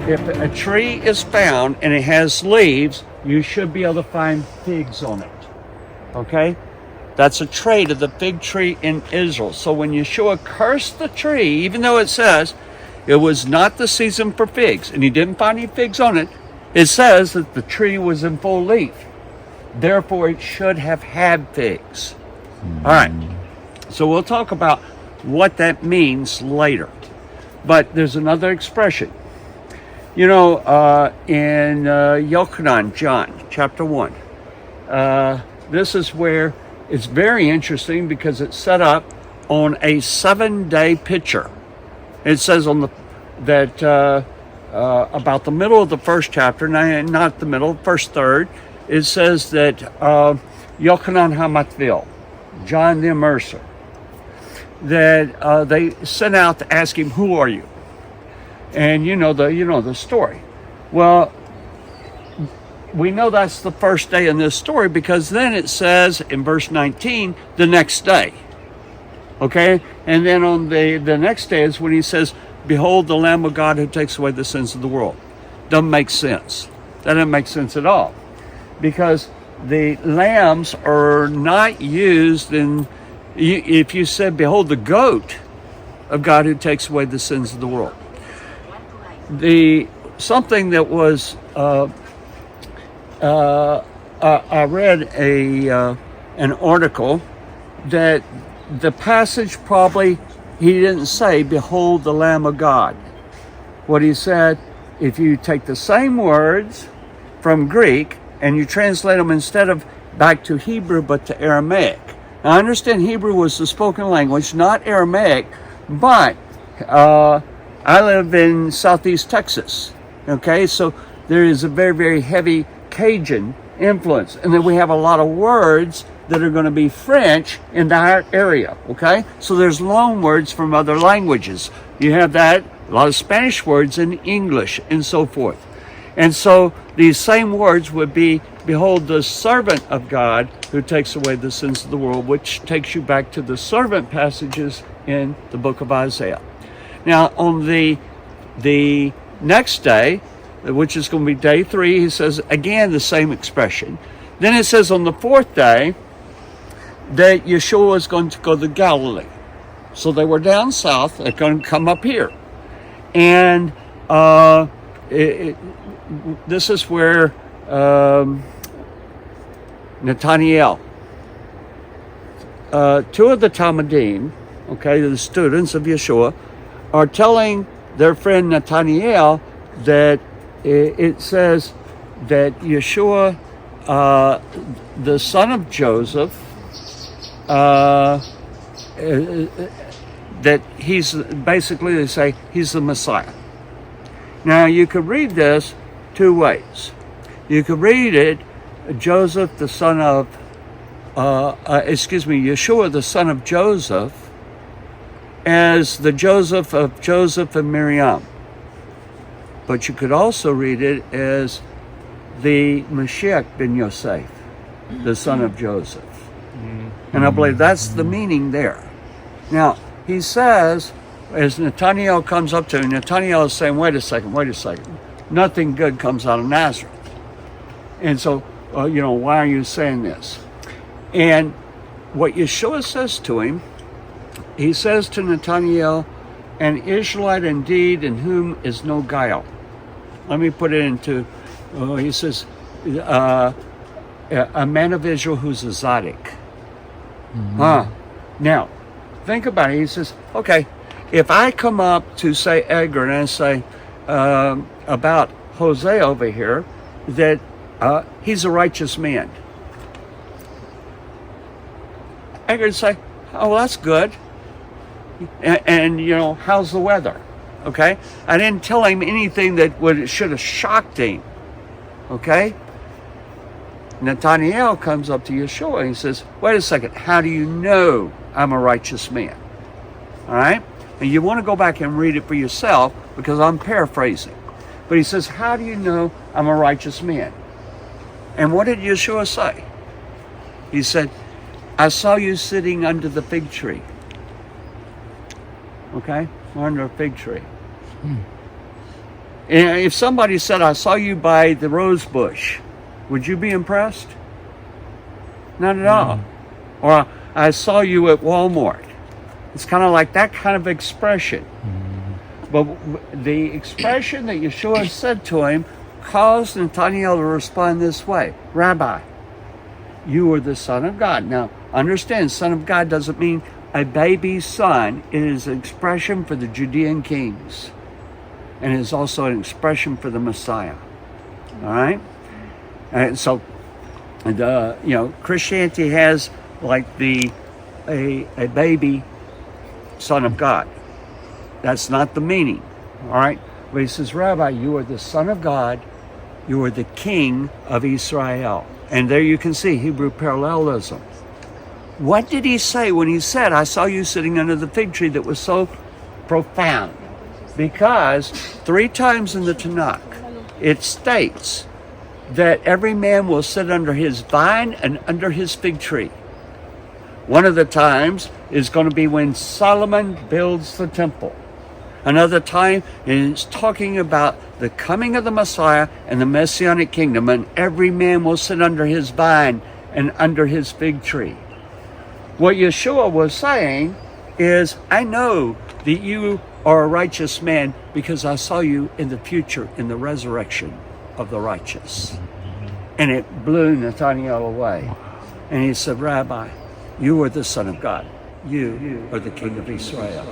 if a tree is found and it has leaves, you should be able to find figs on it. Okay? That's a trait of the fig tree in Israel. So when Yeshua cursed the tree, even though it says it was not the season for figs, and he didn't find any figs on it, it says that the tree was in full leaf. Therefore, it should have had figs. All right. So we'll talk about what that means later. But there's another expression. You know, in Yochanan, John, chapter 1, this is where it's very interesting because it's set up on a 7-day picture. It says on that about the middle of the first chapter, not the middle, first third, it says that Yochanan HaMatvil, John the Immerser, that they sent out to ask him, "Who are you?" And you know the story. Well, we know that's the first day in this story because then it says in verse 19, the next day. Okay? And then on the next day is when he says, "Behold the Lamb of God who takes away the sins of the world." Doesn't make sense. That doesn't make sense at all. Because the lambs are not used in, if you said, "Behold the goat of God who takes away the sins of the world." Something that was I read an article that the passage probably he didn't say "Behold the Lamb of God." What he said, if you take the same words from Greek and you translate them instead of back to Hebrew but to Aramaic. Now, I understand Hebrew was the spoken language, not Aramaic, but I live in southeast Texas, okay? So there is a very, very heavy Cajun influence. And then we have a lot of words that are going to be French in our area, okay? So there's loan words from other languages. You have that, a lot of Spanish words in English and so forth. And so these same words would be, "Behold the servant of God who takes away the sins of the world," which takes you back to the servant passages in the book of Isaiah. Now, on the next day, which is going to be day 3, he says again the same expression. Then it says on the 4th day that Yeshua is going to go to Galilee. So they were down south, they're going to come up here. And this is where Nathaniel, 2 of the Talmudim, okay, the students of Yeshua, are telling their friend Nathaniel that it says that Yeshua, the son of Joseph, that he's basically, they say, he's the Messiah. Now, you could read this 2 ways. You could read it, Joseph, the son of, Yeshua, the son of Joseph, as the Joseph of Joseph and Miriam. But you could also read it as the Mashiach ben Yosef, the son of Joseph. And I believe that's the meaning there. Now, he says, as Nathaniel comes up to him, Nathaniel is saying, wait a second. Nothing good comes out of Nazareth. And so, why are you saying this? And what Yeshua says to him, he says to Nathaniel, "An Israelite indeed in whom is no guile." Let me put it into, he says, a man of Israel who's a Zadok. Now, think about it. He says, okay, if I come up to, say, Edgar, and I say about Jose over here, that he's a righteous man. Edgar would say, oh, that's good. And how's the weather? Okay? I didn't tell him anything that should have shocked him. Okay? Nathaniel comes up to Yeshua and he says, wait a second, how do you know I'm a righteous man? All right? And you want to go back and read it for yourself because I'm paraphrasing. But he says, how do you know I'm a righteous man? And what did Yeshua say? He said, I saw you sitting under the fig tree. Okay? Under a fig tree. And if somebody said, I saw you by the rose bush, would you be impressed? Not at all. Or I saw you at Walmart. It's kind of like that kind of expression. But the expression that Yeshua said to him caused Nathanael to respond this way. Rabbi, you are the Son of God. Now, understand, Son of God doesn't mean a baby son. It is an expression for the Judean kings. And it is also an expression for the Messiah. All right? And so, Christianity has like a baby Son of God. That's not the meaning. All right? But he says, Rabbi, you are the Son of God. You are the King of Israel. And there you can see Hebrew parallelism. What did he say when he said, I saw you sitting under the fig tree, that was so profound? Because 3 times in the Tanakh, it states that every man will sit under his vine and under his fig tree. One of the times is going to be when Solomon builds the temple. Another time is talking about the coming of the Messiah and the Messianic kingdom, and every man will sit under his vine and under his fig tree. What Yeshua was saying is, I know that you are a righteous man because I saw you in the future in the resurrection of the righteous. And it blew Nathanael away. And he said, Rabbi, you are the Son of God. You are the King of Israel.